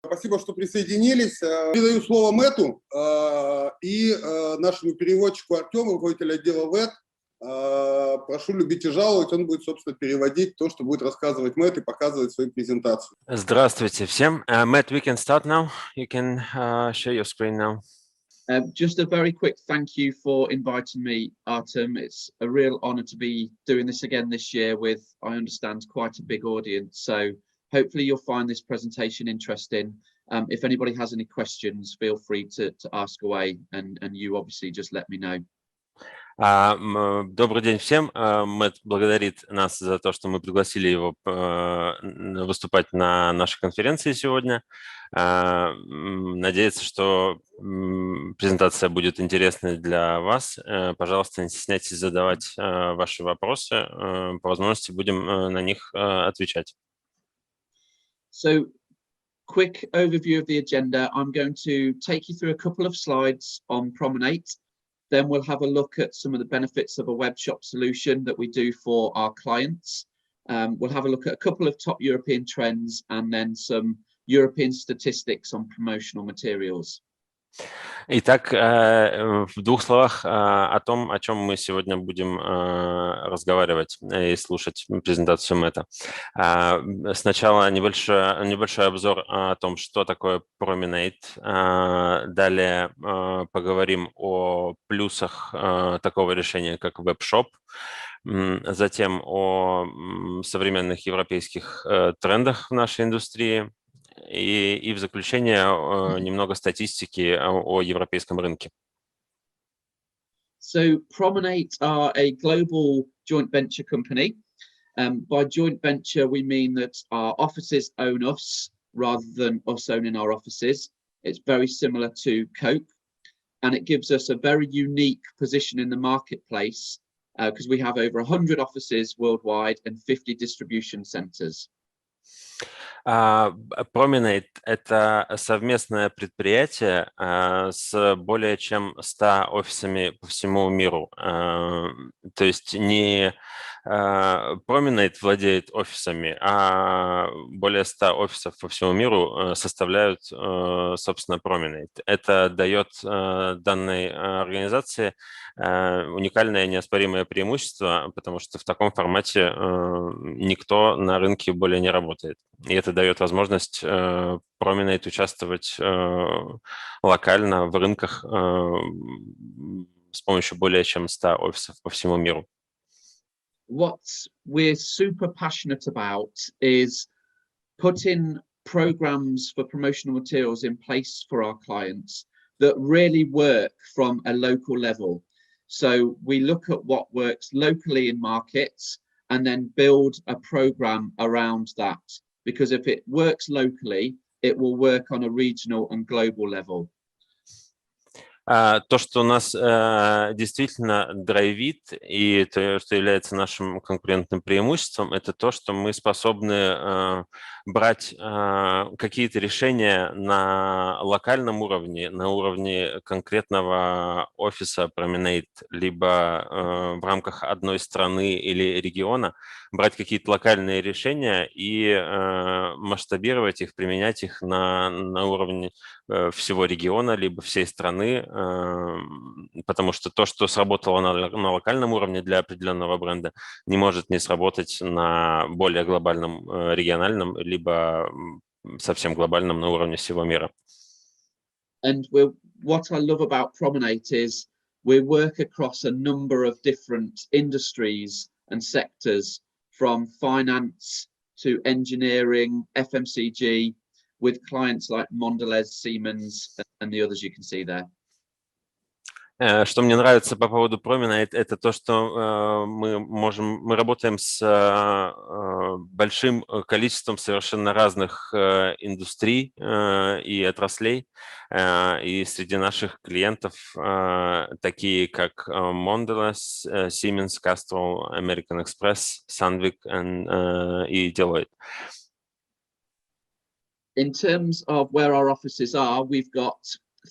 Спасибо, что присоединились. Передаю слово Мэтту и нашему переводчику Артему, руководителю отдела веб. Прошу любить и жаловать. Он будет, собственно, переводить то, что будет рассказывать Мэтт и показывать свою презентацию. Здравствуйте всем. Matt, we can start now. You can share your screen now. Just a very quick thank you for inviting me, Artem. It's a real honor to be doing this again this year with, I understand, quite a big audience. So hopefully you'll find this presentation interesting. If anybody has any questions, feel free to ask away, and you obviously just let me know. Добрый день всем. Мэтт благодарит нас за то, что мы пригласили его выступать на нашей конференции сегодня. Надеется, что презентация будет интересной для вас. Пожалуйста, не стесняйтесь задавать ваши вопросы. По возможности будем на них отвечать. So, quick overview of the agenda. I'm going to take you through a couple of slides on Prominate. Then we'll have a look at some of the benefits of a web shop solution that we do for our clients. We'll have a look at a couple of top European trends and then some European statistics on promotional materials. Итак, в двух словах о том, о чем мы сегодня будем разговаривать и слушать презентацию Мэтта. Сначала небольшой обзор о том, что такое Prominate. Далее поговорим о плюсах такого решения, как веб-шоп. Затем о современных европейских трендах в нашей индустрии. И в заключение немного статистики о европейском рынке. So Prominate are a global joint venture company. By joint venture, we mean that our offices own us rather than us owning our offices. It's very similar to Coke, and it gives us a very unique position in the marketplace because we have over 100 offices worldwide and 50 distribution centers. Prominate – это совместное предприятие с более чем 100 офисами по всему миру. То есть не Prominate владеет офисами, а более 100 офисов по всему миру составляют, собственно, Prominate. Это дает данной организации уникальное неоспоримое преимущество, потому что в таком формате никто на рынке более не работает. И это дает возможность Prominate участвовать локально в рынках с помощью более чем 100 офисов по всему миру. What we're super passionate about is putting programs for promotional materials in place for our clients that really work from a local level. So we look at what works locally in markets and then build a program around that. Because if it works locally, it will work on a regional and global level. То, что нас действительно драйвит и то, что является нашим конкурентным преимуществом, это то, что мы способны брать какие-то решения на локальном уровне, на уровне конкретного офиса Prominate, либо в рамках одной страны или региона, брать какие-то локальные решения и масштабировать их, применять их на уровне всего региона, либо всей страны, потому что то, что сработало на локальном уровне для определенного бренда, не может не сработать на более глобальном региональном, либо совсем глобальном на уровне всего мира. And what I love about Prominate is we work across a number of different industries and sectors, from finance to engineering, FMCG, with clients like Mondelez, Siemens, and the others you can see there. Что мне нравится по поводу Prominate, это то, что мы работаем с большим количеством совершенно разных индустрий и отраслей. И среди наших клиентов такие как Mondelez, Siemens, Castrol, American Express, Sandvik и Deloitte. In terms of where our offices are, we've got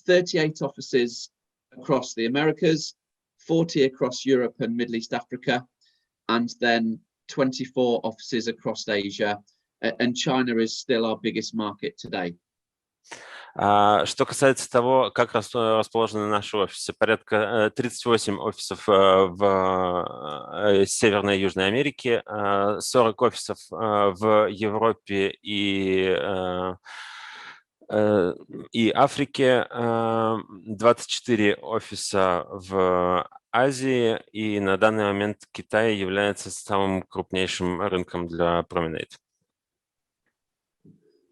38 offices across the Americas, 40 across Europe and Middle East Africa, and then 24 offices across Asia. And China is still our biggest market today. Что касается того, как расположены наши офисы, порядка 38 офисов в Северной и Южной Америке, 40 офисов в Европе и Африке, 24 офиса в Азии, и на данный момент Китай является самым крупнейшим рынком для Prominate.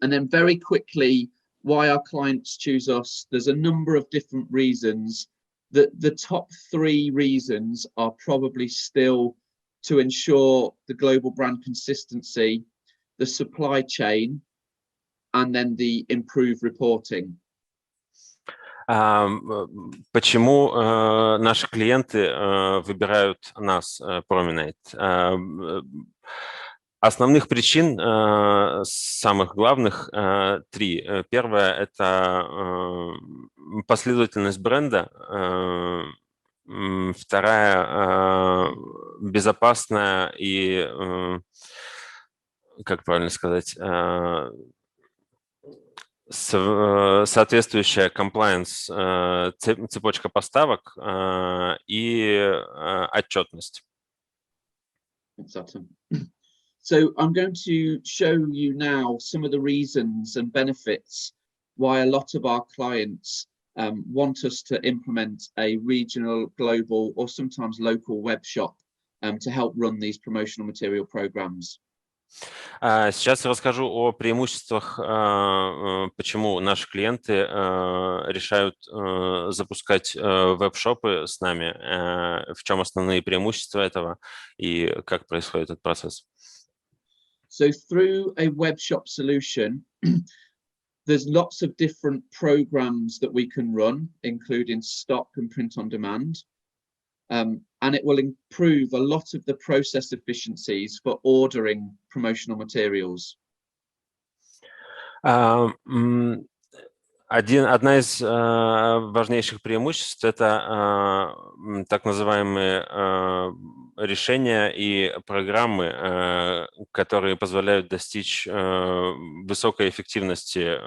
And then very quickly, why our clients choose us. There's a number of different reasons. The top 3 reasons are probably still to ensure the global brand consistency, the supply chain, and then the improved reporting. Почему наши клиенты выбирают нас, Prominate? Основных причин, самых главных, 3. Первое – это последовательность бренда. Вторая – безопасная и, как правильно сказать, соответствующая compliance цепочка поставок и отчетность. Exactly. So I'm going to show you now some of the reasons and benefits why a lot of our clients want us to implement a regional, global, or sometimes local web shop to help run these promotional material programs. Сейчас я расскажу о преимуществах, почему наши клиенты решают запускать веб-шопы с нами, в чем основные преимущества этого и как происходит этот процесс. So through a web shop solution, there's lots of different programs that we can run, including stock and print on demand. And it will improve a lot of the process efficiencies for ordering promotional materials. Одна из важнейших преимуществ – это так называемые решения и программы, которые позволяют достичь высокой эффективности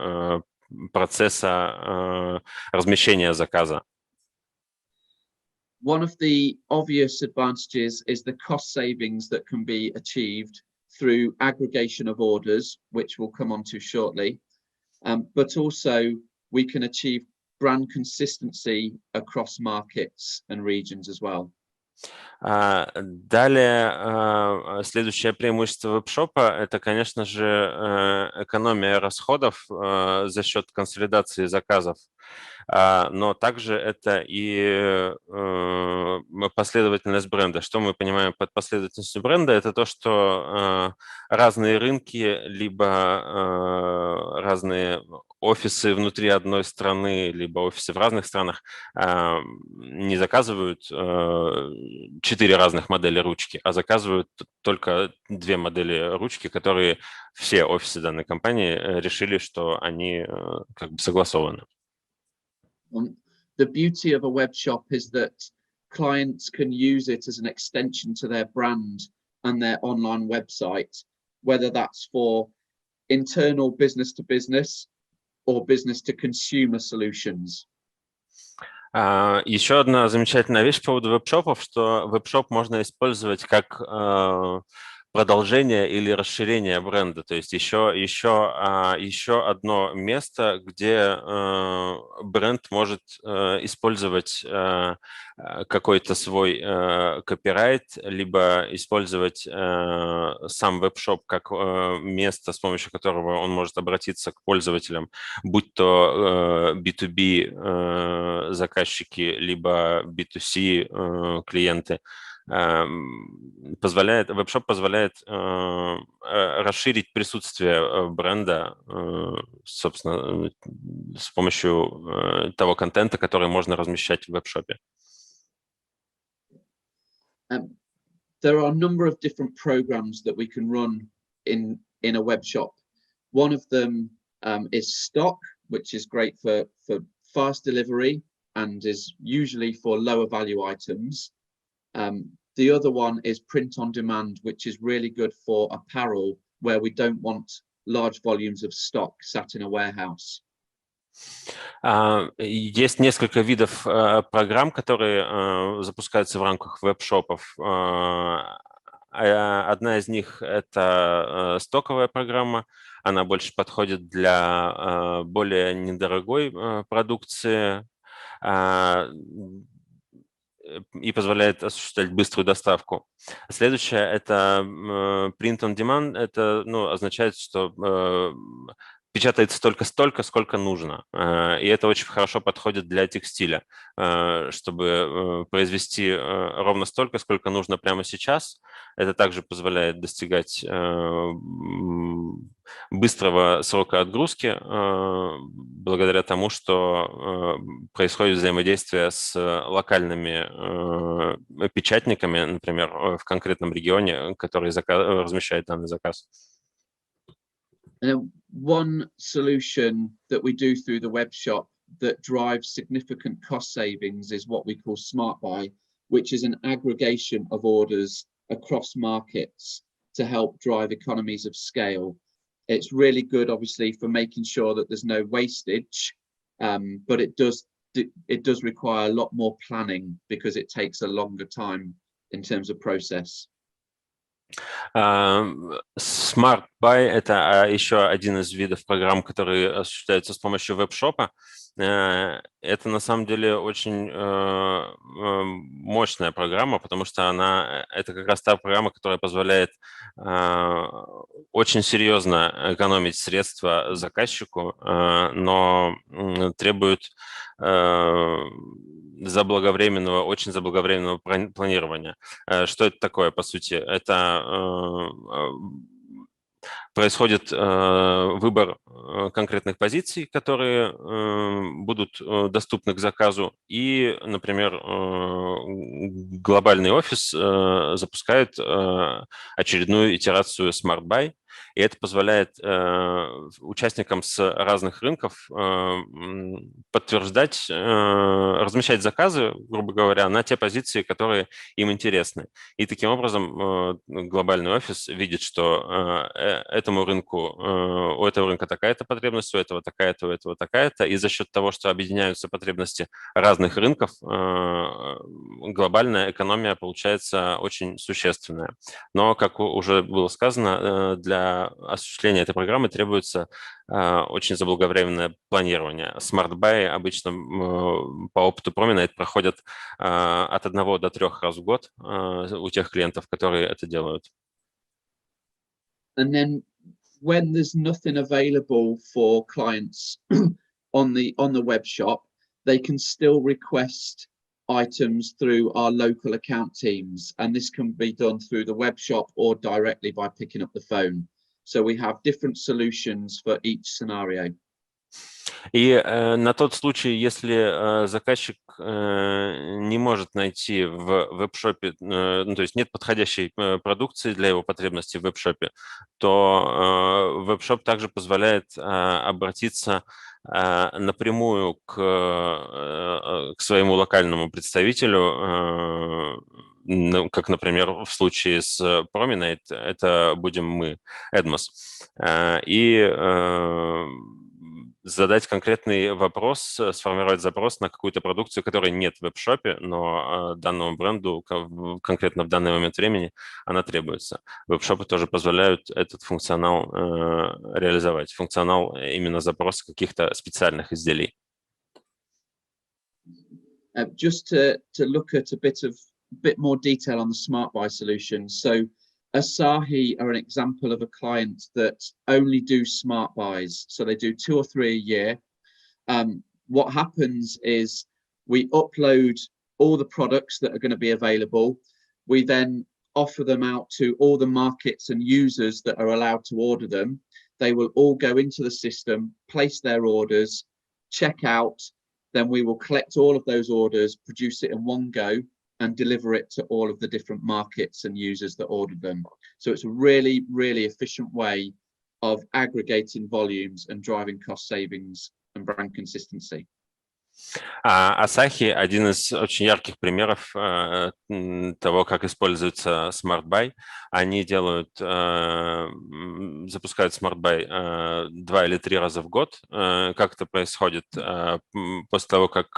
процесса размещения заказа. One of the obvious advantages is the cost savings that can be achieved through aggregation of orders, which we'll come on to shortly. But also we can achieve brand consistency across markets and regions as well. Далее, следующее преимущество веб-шопа – это, конечно же, экономия расходов за счет консолидации заказов, но также это и последовательность бренда. Что мы понимаем под последовательностью бренда? Это то, что разные рынки, либо разные офисы внутри одной страны, либо офисы в разных странах не заказывают 4 разных модели ручки, а заказывают только 2 модели ручки, которые все офисы данной компании решили, что они как бы согласованы. The beauty of a web shop is that clients can use it as an extension to their brand and their online website, whether that's for internal business to business or business to consumer solutions. Еще одна замечательная вещь по поводу веб-шопов, что веб-шоп можно использовать как продолжение или расширение бренда, то есть еще одно место, где бренд может использовать какой-то свой копирайт, либо использовать сам веб-шоп как место, с помощью которого он может обратиться к пользователям, будь то B2B заказчики, либо B2C клиенты. Веб-шоп позволяет расширить присутствие бренда, собственно, с помощью того контента, который можно размещать в веб-шопе. There are a number of different programs that we can run in a web shop. One of them is stock, which is great for fast delivery and is usually for lower value items. The other one is print on demand, which is really good for apparel, where we don't want large volumes of stock sat in a warehouse. Есть несколько видов программ, которые запускаются в рамках веб-шопов. Одна из них – это стоковая программа. Она больше подходит для более недорогой продукции и позволяет осуществлять быструю доставку. Следующее – это print on demand. Это означает, что печатается только столько, сколько нужно. И это очень хорошо подходит для текстиля, чтобы произвести ровно столько, сколько нужно прямо сейчас. Это также позволяет достигать быстрого срока отгрузки, благодаря тому, что происходит взаимодействие с локальными печатниками, например, в конкретном регионе, который размещает данный заказ. One solution that we do through the web shop that drives significant cost savings is what we call Smart Buy, which is an aggregation of orders across markets to help drive economies of scale. It's really good, obviously, for making sure that there's no wastage, but it does require a lot more planning because it takes a longer time in terms of process. Smart Buy – это еще один из видов программ, которые осуществляются с помощью веб-шопа. Это на самом деле очень мощная программа, потому что это как раз та программа, которая позволяет очень серьезно экономить средства заказчику, но требует очень заблаговременного планирования. Что это такое, по сути? Это происходит выбор конкретных позиций, которые будут доступны к заказу, и, например, глобальный офис запускает очередную итерацию Smart Buy, и это позволяет участникам с разных рынков подтверждать, размещать заказы, грубо говоря, на те позиции, которые им интересны. И таким образом глобальный офис видит, что у этого рынка такая-то потребность, у этого такая-то, у этого такая-то, и за счет того, что объединяются потребности разных рынков, глобальная экономия получается очень существенная. Но, как уже было сказано, для осуществления этой программы требуется очень заблаговременное планирование. Smart Buy обычно по опыту Prominate проходят от 1 до 3 раз в год у тех клиентов, которые это делают. And then when there's nothing available for clients on the web shop, they can still request items through our local account teams, and this can be done through the web shop or directly by picking up the phone. So we have different solutions for each scenario. И на тот случай, если заказчик не может найти в веб-шопе, то есть нет подходящей продукции для его потребностей в веб-шопе, то веб-шоп также позволяет обратиться напрямую к своему локальному представителю, как, например, в случае с Prominate, это будем мы, Admos, и задать конкретный вопрос, сформировать запрос на какую-то продукцию, которой нет в веб-шопе, но данному бренду конкретно в данный момент времени она требуется. Веб-шопы тоже позволяют этот функционал реализовать. Функционал именно запроса каких-то специальных изделий. Just to look at a bit more detail on the Smart Buy solution. So Asahi are an example of a client that only do smart buys. So they do 2 or 3 a year. What happens is we upload all the products that are going to be available. We then offer them out to all the markets and users that are allowed to order them. They will all go into the system, place their orders, check out. Then we will collect all of those orders, produce it in one go, and deliver it to all of the different markets and users that ordered them. So it's a really, really efficient way of aggregating volumes and driving cost savings and brand consistency. Asahi – один из очень ярких примеров того, как используется Smart Buy. Они запускают Smart Buy 2 или 3 раза в год. Как это происходит? После того, как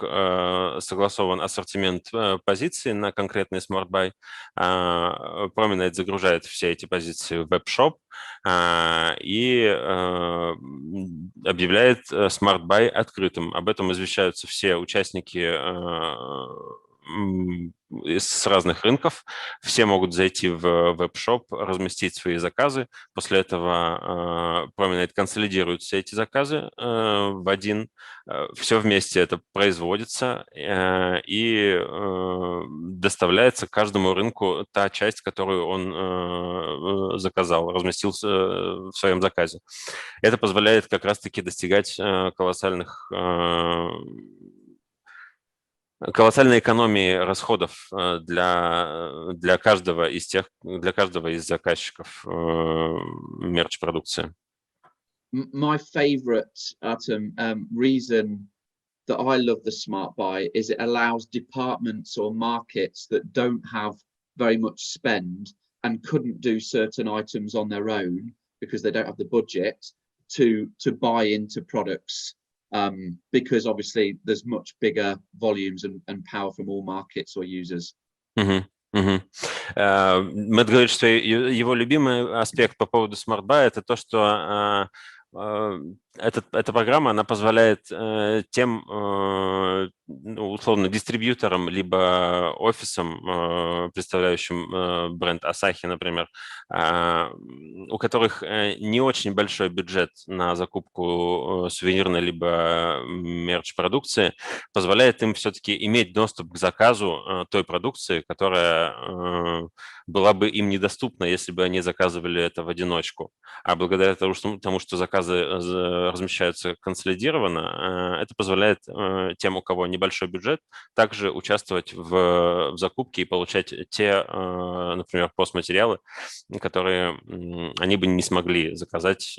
согласован ассортимент позиций на конкретный Smart Buy, Prominate загружает все эти позиции в веб-шоп и объявляет Smart Buy открытым. Об этом извещаются все участники с разных рынков. Все могут зайти в веб-шоп, разместить свои заказы. После этого Prominate консолидирует все эти заказы в один. Все вместе это производится и доставляется каждому рынку та часть, которую он заказал, разместил в своем заказе. Это позволяет как раз-таки достигать колоссальной экономии расходов для каждого из заказчиков мерч-продукции. My favorite reason that I love the Smart Buy is it allows departments or markets that don't have very much spend and couldn't do certain items on their own because they don't have the budget to buy into products. Because obviously there's much bigger volumes and power from all markets or users. Мэтт говорит, что его любимый аспект по поводу Smart Buy – это то, что эта программа, она позволяет тем, условно, дистрибьюторам, либо офисам, представляющим бренд Asahi, например, у которых не очень большой бюджет на закупку сувенирной либо мерч-продукции, позволяет им все-таки иметь доступ к заказу той продукции, которая была бы им недоступна, если бы они заказывали это в одиночку. А благодаря тому, что заказы размещаются консолидированно, это позволяет тем, у кого небольшой бюджет, также участвовать в закупке и получать те, например, постматериалы, которые они бы не смогли заказать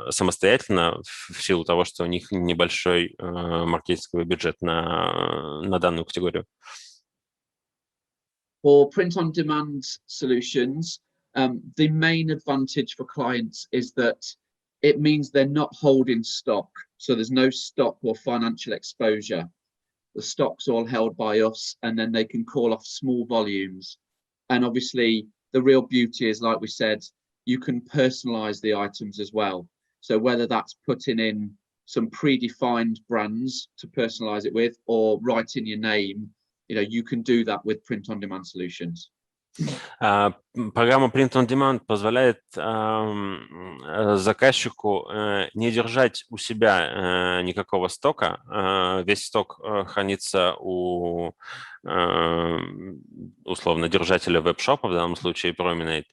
самостоятельно в силу того, что у них небольшой маркетинговый бюджет на данную категорию. For print-on-demand solutions, the main advantage for clients is that it means they're not holding stock. So there's no stock or financial exposure. The stock's all held by us, and then they can call off small volumes. And obviously, the real beauty is, like we said, you can personalize the items as well. So whether that's putting in some predefined brands to personalize it with, or writing your name, you can do that with print-on-demand solutions. Программа Print on Demand позволяет заказчику не держать у себя никакого стока. Весь сток хранится у условно держателя веб-шопа, в данном случае Prominate.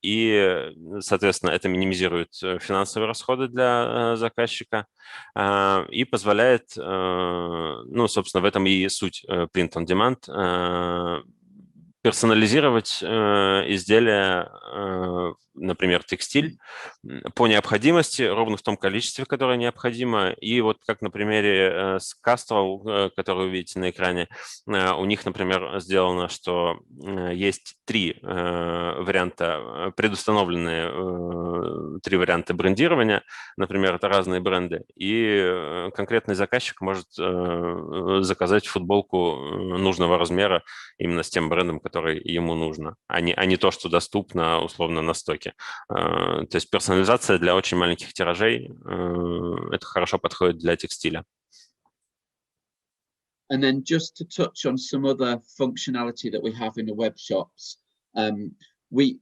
И, соответственно, это минимизирует финансовые расходы для заказчика и позволяет, собственно, в этом и суть Print on Demand, персонализировать изделия, например, текстиль по необходимости, ровно в том количестве, которое необходимо. И вот как на примере с Castrol, который вы видите на экране, у них, например, сделано, что есть 3 варианта, предустановленные 3 варианта брендирования, например, это разные бренды, и конкретный заказчик может заказать футболку нужного размера именно с тем брендом, который ему нужно, а не то, что доступно условно на стоке. То есть персонализация для очень маленьких тиражей, это хорошо подходит для текстиля. And then just to touch on some other functionality that we have in the web shops, we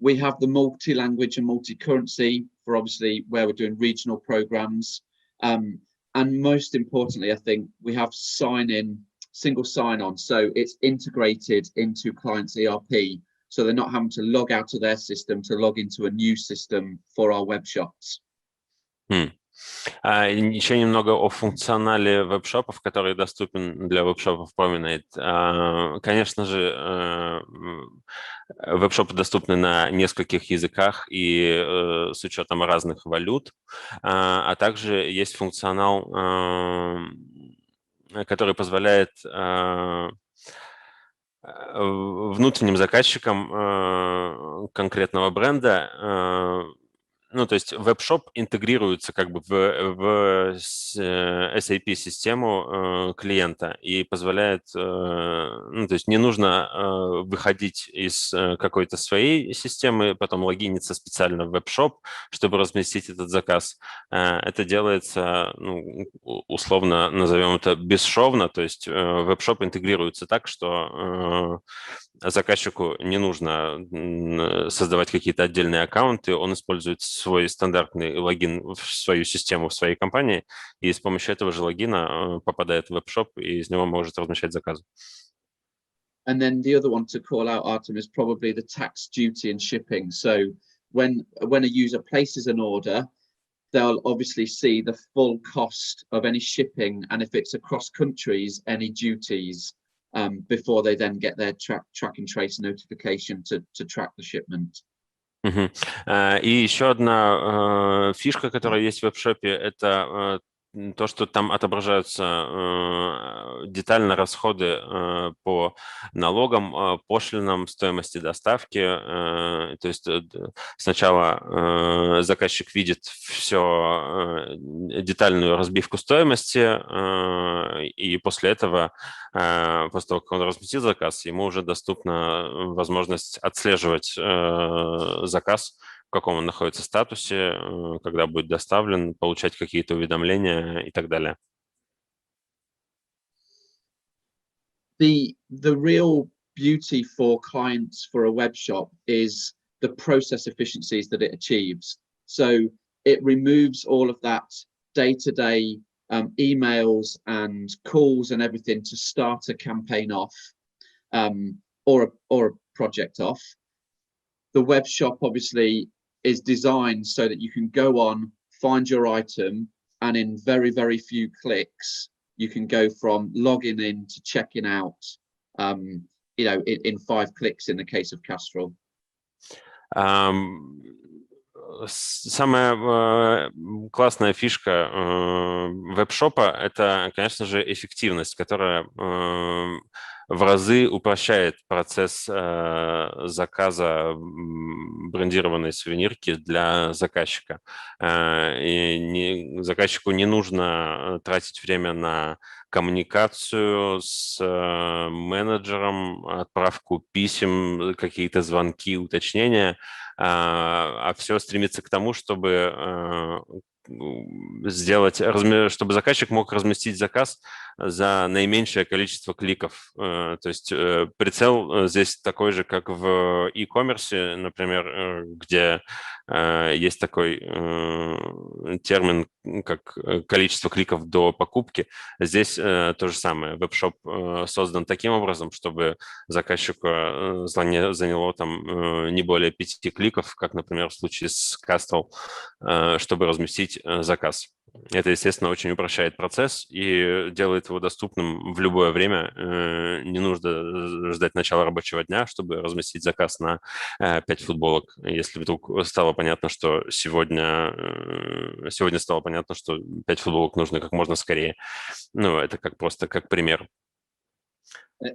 have the multi-language and multi-currency for obviously where we're doing regional programs. And most importantly, I think we have single sign-on, so it's integrated into clients' ERP, so they're not having to log out of their system to log into a new system for our web shops. Еще немного о функционале веб-шопов, который доступен для веб-шопов Prominate. Конечно же, веб-шопы доступны на нескольких языках и с учетом разных валют, а также есть функционал, который позволяет внутренним заказчикам конкретного бренда, ну, то есть веб-шоп интегрируется как бы в SAP-систему клиента и позволяет, ну, то есть не нужно выходить из какой-то своей системы, потом логиниться специально в веб-шоп, чтобы разместить этот заказ. Это делается, ну, условно назовем это бесшовно, то есть веб-шоп интегрируется так, что заказчику не нужно создавать какие-то отдельные аккаунты, он использует свой стандартный логин в свою систему, в своей компании, и с помощью этого же логина попадает в веб-шоп и из него может размещать заказы. And then the other one to call out, Artem, is probably the tax, duty and shipping. So when a user places an order, they'll obviously see the full cost of any shipping, and if it's across countries, any duties, before they then get their track and trace notification to track the shipment. И еще одна фишка, которая есть в веб-шопе, это то, что там отображаются детально расходы по налогам, пошлинам, стоимости доставки. То есть сначала заказчик видит все детальную разбивку стоимости, и после этого, после того, как он разместил заказ, ему уже доступна возможность отслеживать заказ, в каком он находится статусе, когда будет доставлен, получать какие-то уведомления и так далее. The real beauty for clients for a web shop is the process efficiencies that it achieves. So it removes all of that day-to-day emails and calls and everything to start a campaign off, or a project off. The web shop obviously is designed so that you can go on, find your item, and in very, very few clicks, you can go from logging in to checking out, you know, in 5 clicks in the case of Castrol. Самая классная фишка веб-шопа – это, конечно же, эффективность, которая в разы упрощает процесс заказа брендированной сувенирки для заказчика. И заказчику не нужно тратить время на коммуникацию с менеджером, отправку писем, какие-то звонки, уточнения, а все стремится к тому, чтобы чтобы заказчик мог разместить заказ за наименьшее количество кликов. То есть прицел здесь такой же, как в e-commerce, например, где есть такой термин, как количество кликов до покупки. Здесь то же самое. Веб-шоп создан таким образом, чтобы заказчику заняло там не более 5 кликов, как, например, в случае с Castrol, чтобы разместить заказ. Это, естественно, очень упрощает процесс и делает его доступным в любое время. Не нужно ждать начала рабочего дня, чтобы разместить заказ на 5 футболок. Если вдруг стало понятно, что сегодня стало понятно, что 5 футболок нужно как можно скорее. Ну, это просто как пример.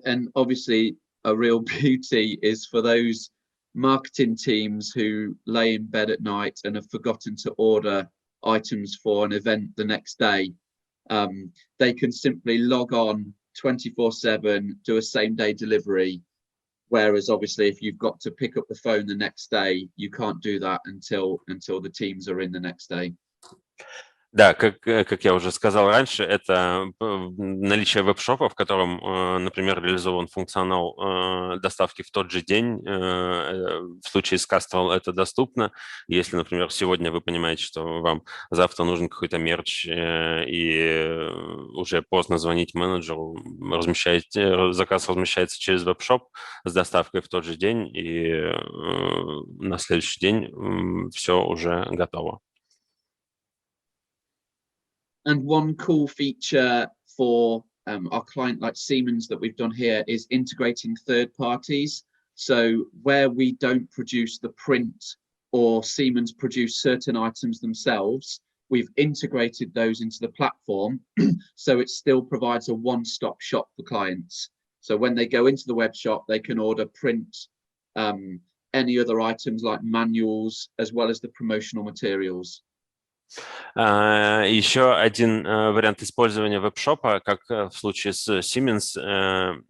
And obviously, a real beauty is for those marketing teams who lay in bed at night and have forgotten to order items for an event the next day. They can simply log on 24/7, do a same-day delivery. Whereas obviously, if you've got to pick up the phone the next day, you can't do that until the teams are in the next day. Да, как я уже сказал раньше, это наличие веб-шопа, в котором, например, реализован функционал доставки в тот же день. В случае с Castrol это доступно. Если, например, сегодня вы понимаете, что вам завтра нужен какой-то мерч, и уже поздно звонить менеджеру, заказ размещается через веб-шоп с доставкой в тот же день, и на следующий день все уже готово. And one cool feature for our client like Siemens that we've done here is integrating third parties. So where we don't produce the print or Siemens produce certain items themselves, we've integrated those into the platform. So it still provides a one-stop shop for clients. So when they go into the web shop, they can order print, any other items like manuals, as well as the promotional materials. Еще один вариант использования веб-шопа, как в случае с Siemens,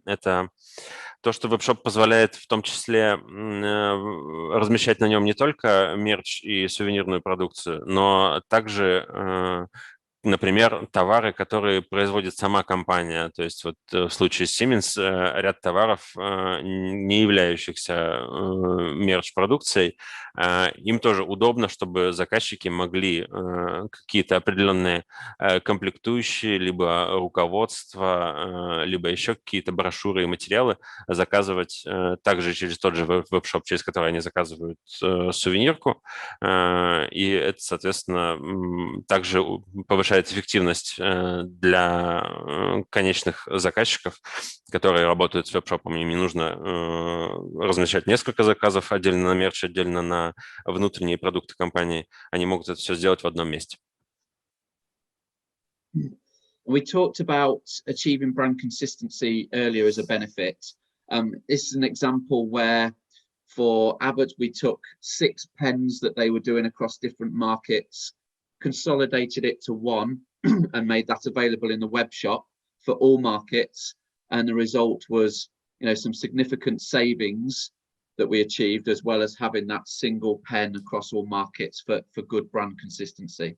это то, что веб-шоп позволяет в том числе размещать на нем не только мерч и сувенирную продукцию, но также, например, товары, которые производит сама компания. То есть вот в случае с Siemens ряд товаров, не являющихся мерч-продукцией, им тоже удобно, чтобы заказчики могли какие-то определенные комплектующие, либо руководство, либо еще какие-то брошюры и материалы заказывать также через тот же веб-шоп, через который они заказывают сувенирку. И это, соответственно, также повышает эффективность для конечных заказчиков, которые работают с веб-шопом. Им не нужно размещать несколько заказов отдельно на мерч, отдельно на внутренние продукты компании. Они могут это все сделать в одном месте. We talked about achieving brand consistency earlier as a benefit. This is an example where for Abbott, we took 6 pens that they were doing across different markets, consolidated it to one and made that available in the web shop for all markets. And the result was, some significant savings that we achieved, as well as having that single pen across all markets for good brand consistency.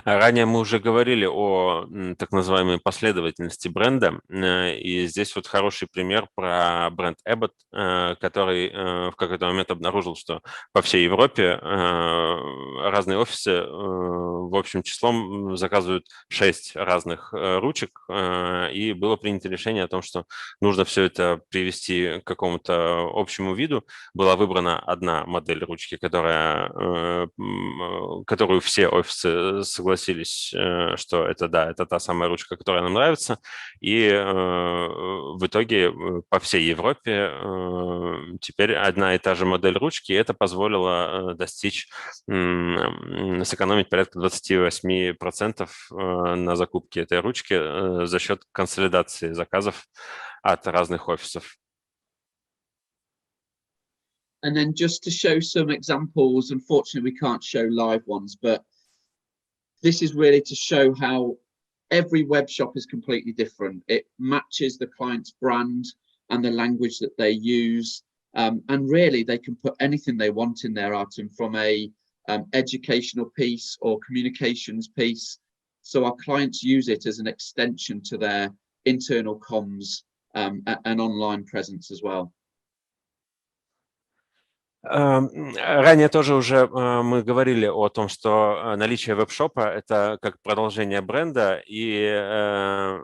Ранее мы уже говорили о так называемой последовательности бренда, и здесь вот хороший пример про бренд Abbott, который в какой-то момент обнаружил, что по всей Европе разные офисы в общем числом заказывают 6 разных ручек, и было принято решение о том, что нужно все это привести к какому-то общему виду. Была выбрана одна модель ручки, которую все офисы согласились, что это та самая ручка, которая нам нравится, и в итоге по всей Европе теперь одна и та же модель ручки, и это позволило сэкономить порядка 28% на закупке этой ручки за счет консолидации заказов от разных офисов. And then just to show some examples, unfortunately we can't show live ones, but this is really to show how every web shop is completely different. It matches the client's brand and the language that they use. And really, they can put anything they want in their item, from a educational piece or communications piece. So our clients use it as an extension to their internal comms and online presence as well. Ранее тоже уже мы говорили о том, что наличие веб-шопа – это как продолжение бренда, и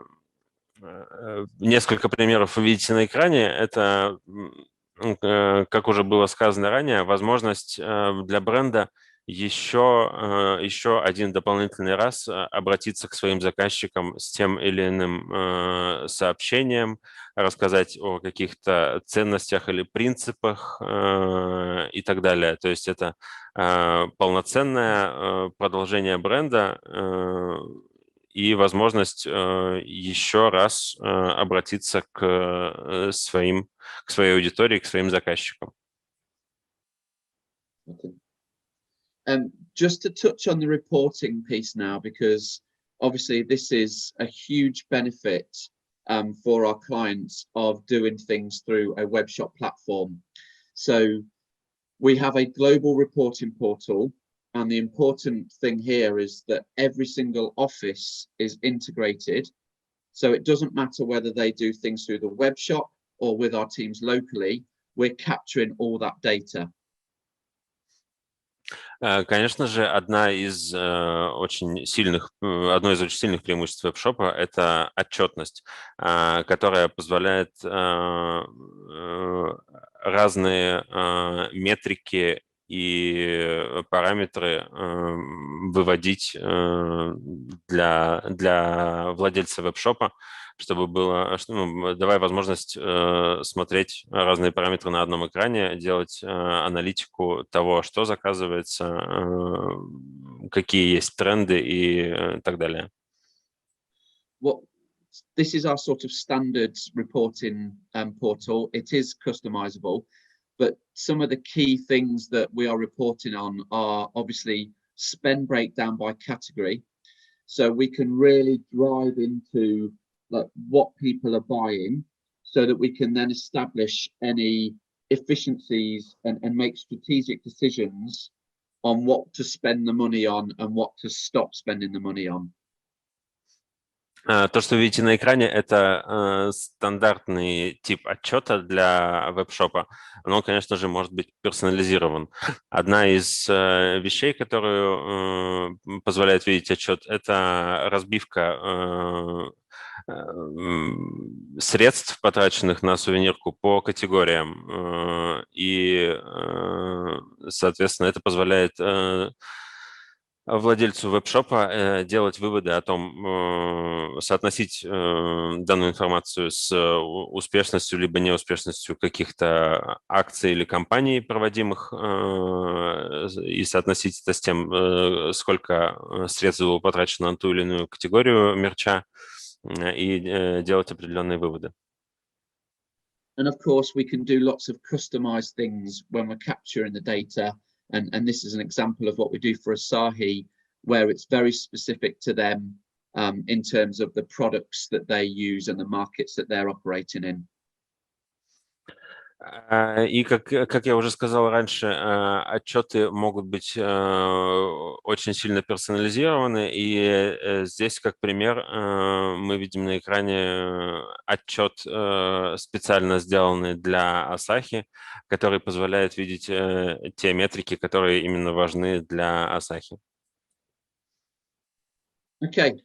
несколько примеров вы видите на экране. Это, как уже было сказано ранее, возможность для бренда еще один дополнительный раз обратиться к своим заказчикам с тем или иным сообщением, рассказать о каких-то ценностях или принципах и так далее. То есть это полноценное продолжение бренда и возможность еще раз обратиться к своей аудитории, к своим заказчикам. Just to touch on the reporting piece now, because obviously this is a huge benefit for our clients of doing things through a web shop platform. So we have a global reporting portal, and the important thing here is that every single office is integrated. So it doesn't matter whether they do things through the web shop or with our teams locally, we're capturing all that data. Конечно же, одно из очень сильных преимуществ веб-шопа – это отчетность, которая позволяет разные метрики и параметры выводить для владельца веб-шопа, чтобы было, давая возможность смотреть разные параметры на одном экране, делать аналитику того, что заказывается, какие есть тренды и так далее. This is our sort of standard reporting portal. It is customizable, but some of the key things that we are reporting on are obviously spend breakdown by category. So we can really drive into like what people are buying so that we can then establish any efficiencies and make strategic decisions on what to spend the money on and what to stop spending the money on. То, что вы видите на экране, это стандартный тип отчета для веб-шопа. Но, конечно же, может быть персонализирован. Одна из вещей, которую позволяет видеть отчет, это разбивка средств, потраченных на сувенирку, по категориям. И, соответственно, это позволяет владельцу веб-шопа делать выводы о том, соотносить данную информацию с успешностью либо неуспешностью каких-то акций или кампаний, проводимых, и соотносить это с тем, сколько средств было потрачено на ту или иную категорию мерча, и делать определенные выводы. And of course, we can do lots of customized things when we're capturing the data. And this is an example of what we do for Asahi, where it's very specific to them in terms of the products that they use and the markets that they're operating in. И как я уже сказал раньше, отчеты могут быть очень сильно персонализированы. И здесь, как пример, мы видим на экране отчет, специально сделанный для Asahi, который позволяет видеть те метрики, которые именно важны для Asahi. Okay.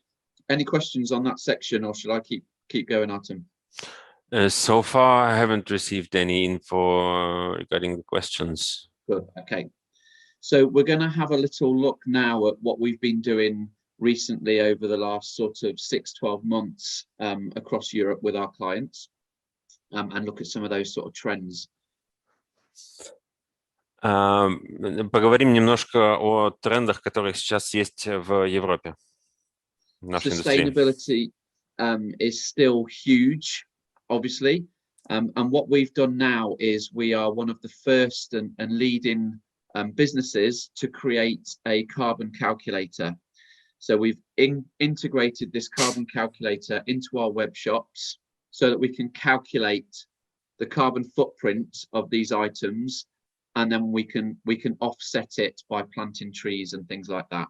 Any questions on that section, or should I keep going, Artem? So far, I haven't received any info regarding the questions. Good. Okay. So we're going to have a little look now at what we've been doing recently over the last sort of 6-12 months across Europe with our clients and look at some of those sort of trends. Поговорим немножко о трендах, которые сейчас есть в Европе. Sustainability is still huge, obviously. And what we've done now is we are one of the first and leading businesses to create a carbon calculator. So we've integrated this carbon calculator into our web shops so that we can calculate the carbon footprint of these items, and then we can offset it by planting trees and things like that.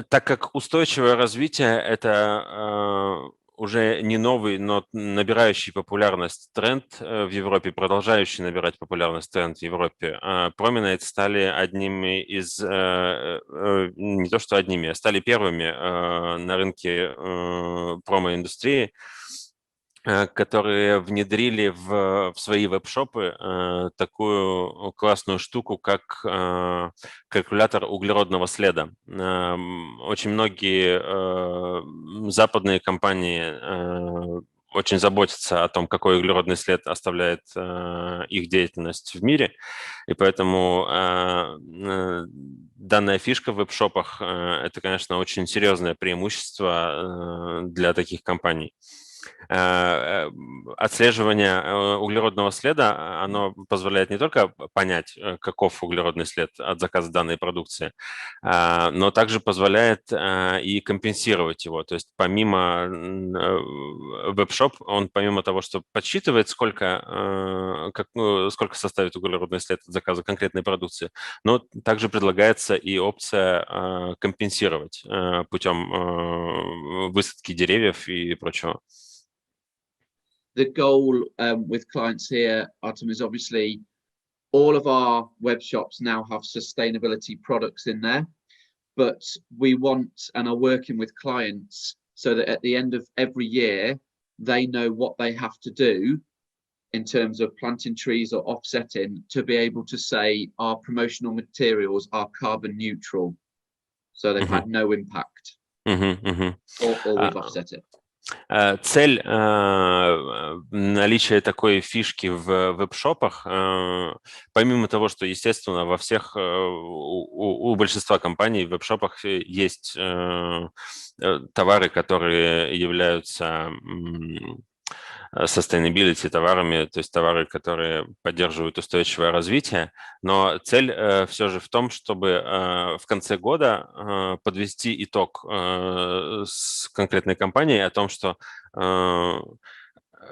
Так как устойчивое развитие – это уже не новый, но набирающий популярность тренд в Европе, продолжающий набирать популярность тренд в Европе, Prominate стали одними из, не то что одними, стали первыми на рынке промо-индустрии, которые внедрили в свои веб-шопы такую классную штуку, как калькулятор углеродного следа. Очень многие западные компании очень заботятся о том, какой углеродный след оставляет их деятельность в мире, и поэтому данная фишка в веб-шопах – это, конечно, очень серьезное преимущество для таких компаний. Отслеживание углеродного следа, оно позволяет не только понять, каков углеродный след от заказа данной продукции, но также позволяет и компенсировать его. То есть помимо веб-шоп, он помимо того, что подсчитывает, сколько составит углеродный след от заказа конкретной продукции, но также предлагается и опция компенсировать путем высадки деревьев и прочего. The goal with clients here, Artem, is obviously all of our web shops now have sustainability products in there, but we want and are working with clients so that at the end of every year, they know what they have to do in terms of planting trees or offsetting, to be able to say our promotional materials are carbon neutral, so they've had no impact, or we've offset it. Цель наличия такой фишки в веб-шопах, помимо того, что, естественно, во всех, у большинства компаний в веб-шопах есть товары, которые являются sustainability товарами, то есть товары, которые поддерживают устойчивое развитие, но цель все же в том, чтобы в конце года подвести итог с конкретной компанией о том, что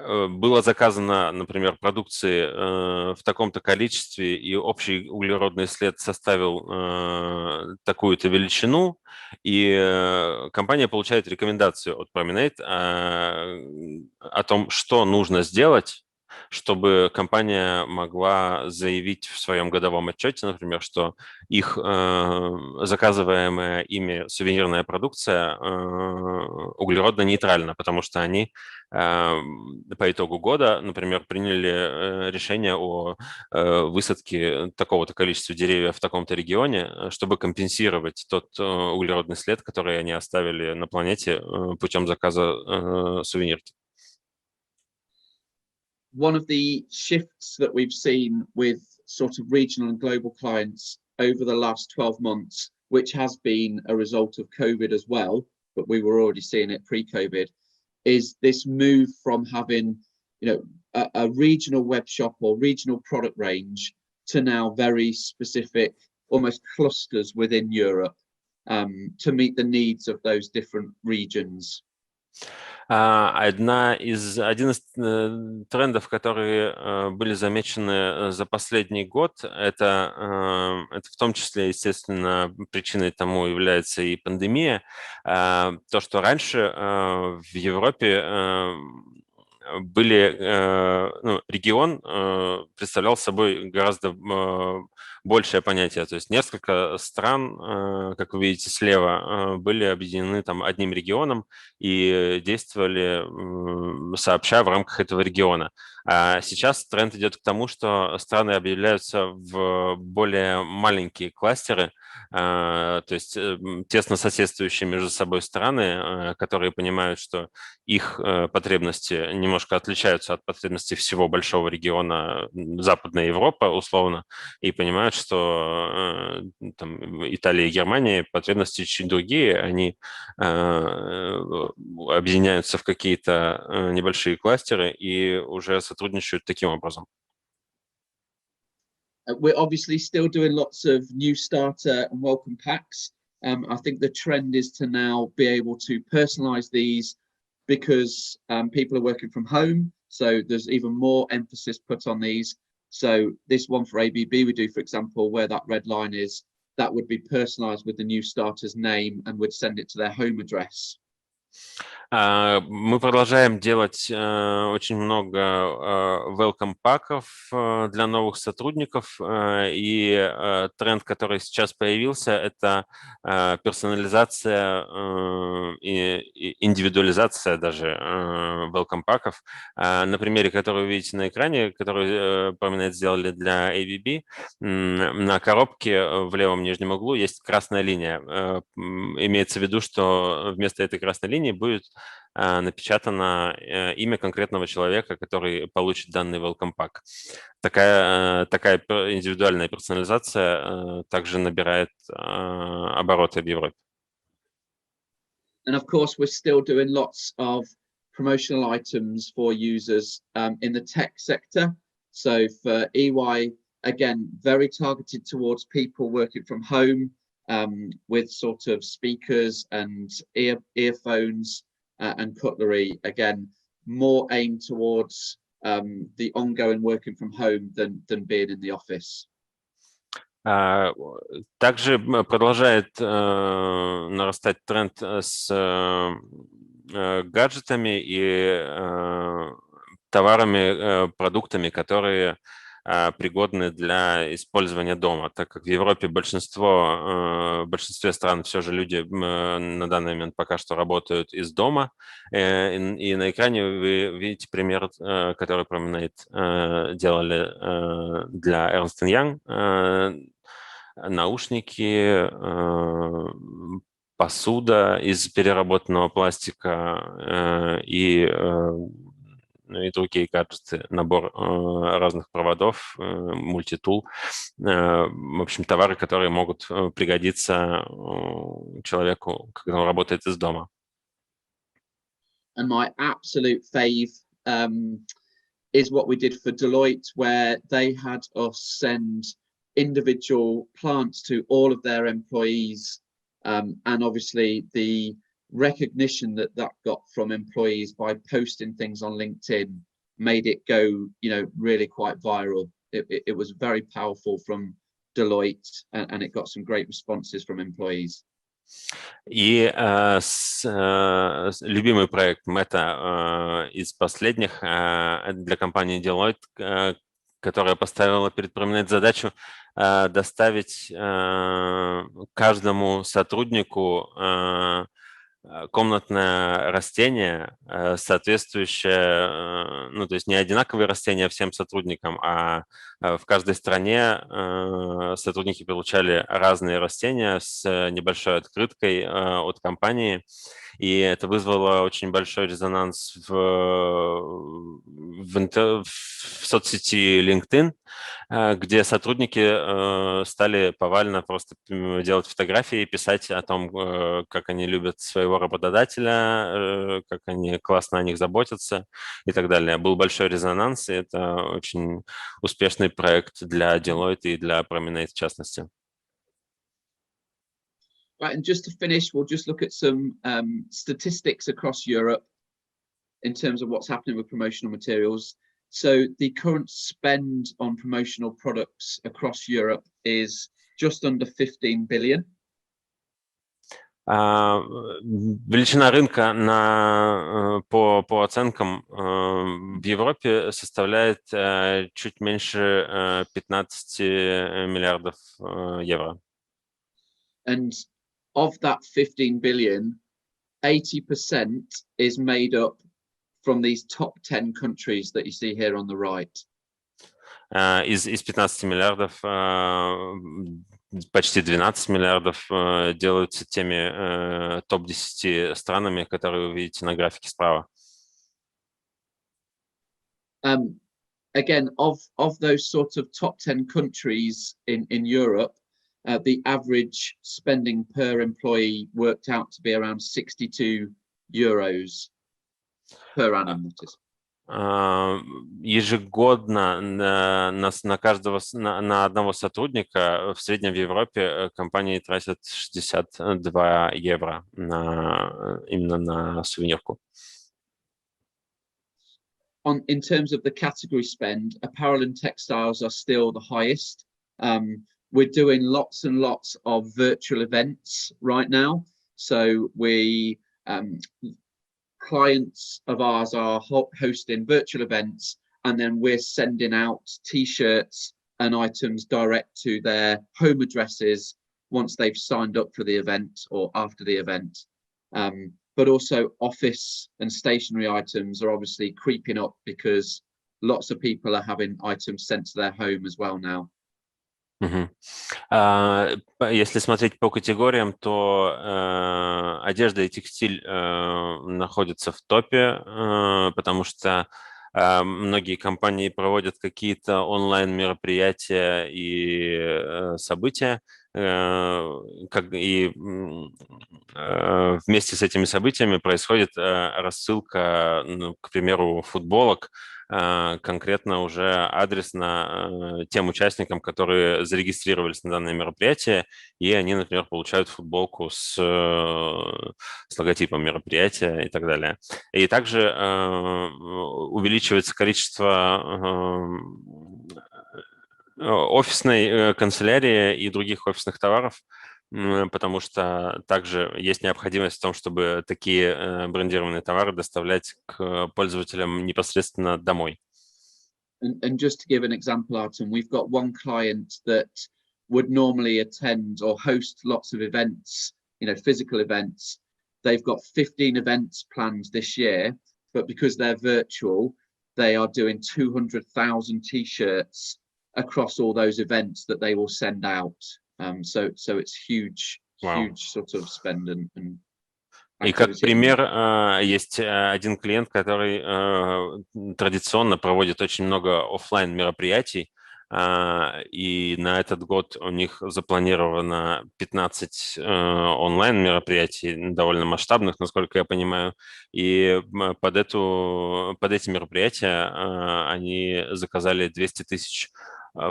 было заказано, например, продукции в таком-то количестве, и общий углеродный след составил такую-то величину, и компания получает рекомендацию от Prominate о том, что нужно сделать, чтобы компания могла заявить в своем годовом отчете, например, что их заказываемая ими сувенирная продукция углеродно-нейтральна, потому что они по итогу года, например, приняли решение о высадке такого-то количества деревьев в таком-то регионе, чтобы компенсировать тот углеродный след, который они оставили на планете путем заказа сувенирки. One of the shifts that we've seen with sort of regional and global clients over the last 12 months, which has been a result of COVID as well, but we were already seeing it pre-COVID, is this move from having, a regional web shop or regional product range to now very specific, almost clusters within Europe, to meet the needs of those different regions. Один из трендов, которые были замечены за последний год, это в том числе, естественно, причиной тому является и пандемия. То, что раньше в Европе регион представлял собой гораздо большее понятие, то есть несколько стран, как вы видите слева, были объединены там одним регионом и действовали сообща в рамках этого региона. А сейчас тренд идет к тому, что страны объявляются в более маленькие кластеры, то есть тесно соседствующие между собой страны, которые понимают, что их потребности немножко отличаются от потребностей всего большого региона Западная Европа, условно, и понимают, что там, Италия и Германия потребности чуть другие, они объединяются в какие-то небольшие кластеры и уже сотрудничают таким образом. We're obviously still doing lots of new starter and welcome packs. I think the trend is to now be able to personalize these because people are working from home. So there's even more emphasis put on these. So this one for ABB we do, for example, where that red line is, that would be personalized with the new starter's name and would send it to their home address. Мы продолжаем делать очень много welcome паков для новых сотрудников, и тренд, который сейчас появился, это персонализация и индивидуализация даже welcome паков. На примере, который вы видите на экране, который Prominate сделали для ABB, на коробке в левом нижнем углу есть красная линия. Имеется в виду, что вместо этой красной линии будет напечатано имя конкретного человека, который получит данный welcome pack. Такая индивидуальная персонализация также набирает обороты в Европе. And of course, we're still doing lots of promotional items for users in the tech sector. So for EY, again, very targeted towards people working from home with sort of speakers and earphones and cutlery, again, more aimed towards the ongoing working from home than being in the office. Также продолжает нарастать тренд с гаджетами и товарами, продуктами, которые пригодны для использования дома, так как в Европе в большинстве стран все же люди на данный момент пока что работают из дома. И на экране вы видите пример, который Prominate делали для Ernst & Young. Наушники, посуда из переработанного пластика и другие гаджеты, набор разных проводов, мультитул. В общем, товары, которые могут пригодиться человеку, когда он работает из дома. And my absolute fave is what we did for Deloitte, where they had us send individual plants to all of their employees, and obviously the recognition that got from employees by posting things on LinkedIn made it go, really quite viral. It was very powerful from Deloitte, and it got some great responses from employees. И любимый проект Мэтта из последних для компании Deloitte, которая поставила перед Prominate задачу доставить каждому сотруднику комнатное растение, соответствующее, то есть не одинаковые растения всем сотрудникам, а в каждой стране сотрудники получали разные растения с небольшой открыткой от компании, и это вызвало очень большой резонанс в соцсети LinkedIn, где сотрудники стали повально просто делать фотографии и писать о том, как они любят своего работодателя, как они классно о них заботятся и так далее. Был большой резонанс, и это очень успешный проект для Deloitte и для Prominate в частности. Right, and just to finish, we'll just look at some statistics across Europe in terms of what's happening with promotional materials. So the current spend on promotional products across Europe is just under 15 billion. Величина рынка по оценкам в Европе составляет чуть меньше 15 миллиардов евро. And of that 15 billion, 80% is made up from these top 10 countries that you see here on the right. Из 15 миллиардов почти 12 миллиардов делаются теми топ-10 странами, которые вы видите на графике справа. Again, of those sort of top 10 countries in Europe, the average spending per employee worked out to be around 62 euros per annum. That is. Ежегодно на одного сотрудника в среднем в Европе компании тратят 62 евро именно на сувенирку. In terms of the category spend, apparel and textiles are still the highest. We're doing lots and lots of virtual events right now. So clients of ours are hosting virtual events, and then we're sending out T-shirts and items direct to their home addresses once they've signed up for the event or after the event. But also office and stationery items are obviously creeping up because lots of people are having items sent to their home as well now. Если смотреть по категориям, то одежда и текстиль находятся в топе, потому что многие компании проводят какие-то онлайн-мероприятия и события, и вместе с этими событиями происходит рассылка, к примеру, футболок, конкретно уже адресно тем участникам, которые зарегистрировались на данное мероприятие, и они, например, получают футболку с логотипом мероприятия и так далее. И также увеличивается количество офисной канцелярии и других офисных товаров, потому что также есть необходимость в том, чтобы такие брендированные товары доставлять к пользователям непосредственно домой. And just to give an example, Artem, we've got one client that would normally attend or host lots of events, physical events. They've got 15 events planned this year, but because they're virtual, they are doing 200,000 t-shirts across all those events that they will send out. So it's huge sort of spend and И как пример, есть один клиент, который традиционно проводит очень много офлайн мероприятий, и на этот год у них запланировано 15 онлайн мероприятий, довольно масштабных, насколько я понимаю, и под эти мероприятия они заказали 200 тысяч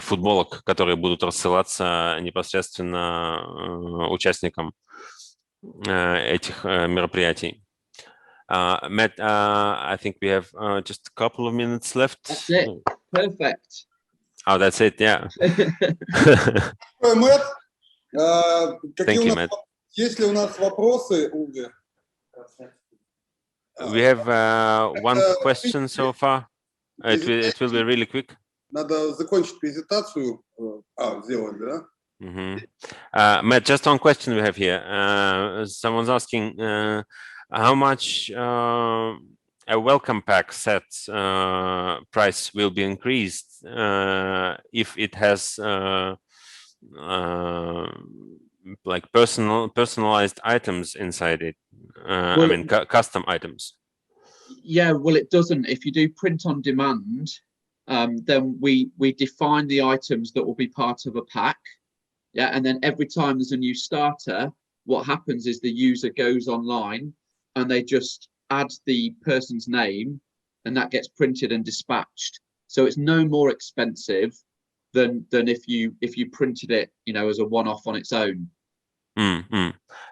футболок, которые будут рассылаться непосредственно участникам этих мероприятий. Matt, I think we have just a couple of minutes left. That's it. Perfect. Oh, that's it, yeah. Мэтт, Thank you, Matt. есть ли у нас вопросы, Уге? We have one question so far. It will be really quick. Надо закончить презентацию. Сделали, да? Matt, just one question we have here. Someone's asking how much a welcome pack set price will be increased if it has like personalized items inside it. I mean, custom items. Yeah, well, it doesn't. If you do print on demand, then we define the items that will be part of a pack. Yeah, and then every time there's a new starter, what happens is the user goes online and they just add the person's name and that gets printed and dispatched. So it's no more expensive than if you printed it, as a one-off on its own.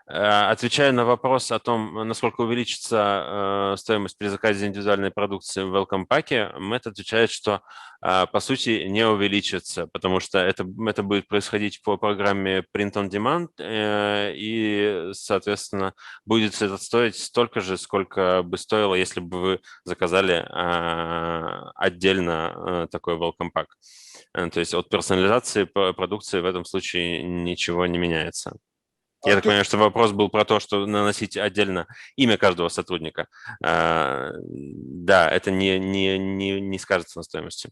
Отвечая на вопрос о том, насколько увеличится стоимость при заказе индивидуальной продукции в Welcome Pack, Мэтт отвечает, что по сути не увеличится, потому что это будет происходить по программе Print on Demand, и, соответственно, будет это стоить столько же, сколько бы стоило, если бы вы заказали отдельно такой Welcome Pack. То есть от персонализации продукции в этом случае ничего не меняется. Я так понимаю, что вопрос был про то, что наносить отдельно имя каждого сотрудника. Да, это не скажется на стоимости.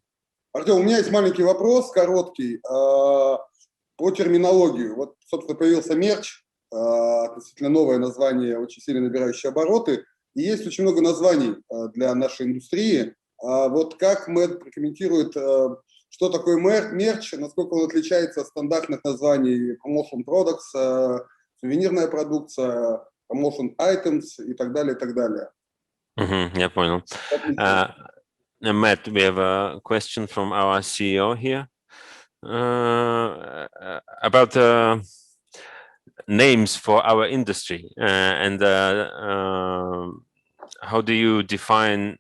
Артем, у меня есть маленький вопрос, короткий, по терминологии. Вот, собственно, появился мерч, относительно новое название, очень сильно набирающее обороты, и есть очень много названий для нашей индустрии. Вот как Мэтт прокомментирует, что такое мерч, насколько он отличается от стандартных названий promotion products, сувенирная продукция, promotion items и так далее, и так далее. Я понял. Matt, we have a question from our CEO here about names for our industry and how do you define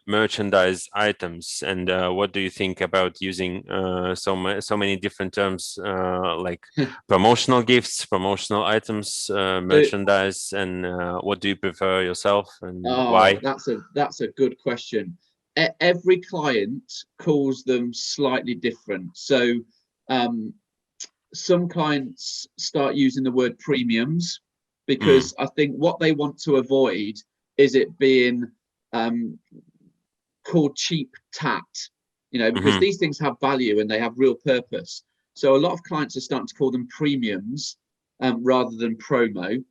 merchandise items, and what do you think about using so many different terms like promotional gifts, promotional items, merchandise, and what do you prefer yourself and why? That's a good question. Every client calls them slightly different. So some clients start using the word premiums because I think what they want to avoid is it being called cheap tat, because these things have value and they have real purpose. So a lot of clients are starting to call them premiums rather than promo.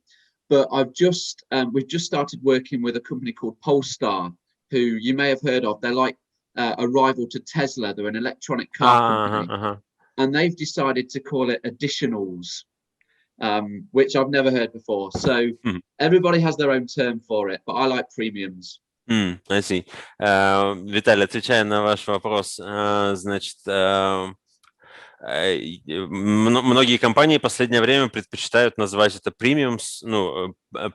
But we've just started working with a company called Polestar, who you may have heard of. They're like a rival to Tesla. They're an electronic car company. And they've decided to call it additionals, which I've never heard before. So everybody has their own term for it, but I like premiums. I see. Виталий, отвечая на ваш вопрос, значит, многие компании в последнее время предпочитают назвать это премиум,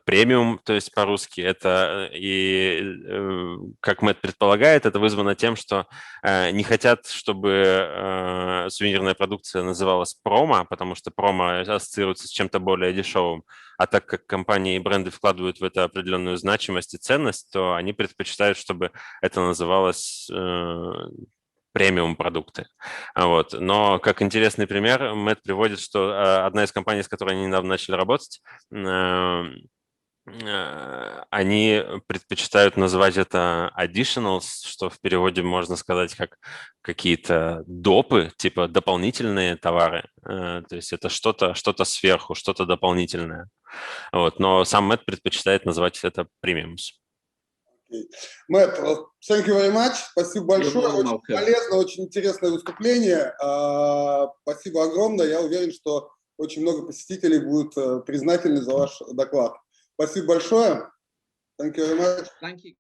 премиум, то есть по-русски. Это и, как Мэтт предполагает, это вызвано тем, что не хотят, чтобы сувенирная продукция называлась промо, потому что промо ассоциируется с чем-то более дешевым. А так как компании и бренды вкладывают в это определенную значимость и ценность, то они предпочитают, чтобы это называлось премиум-продукты. Вот. Но как интересный пример, Мэтт приводит, что одна из компаний, с которой они недавно начали работать, они предпочитают называть это additionals, что в переводе можно сказать как какие-то допы, типа дополнительные товары. То есть это что-то сверху, что-то дополнительное. Вот. Но сам Мэтт предпочитает называть это premiums. Мэтт, thank you very much. Спасибо большое. Очень полезно, очень интересное выступление. Спасибо огромное. Я уверен, что очень много посетителей будут признательны за ваш доклад. Спасибо большое. Thank you very much. Thank you.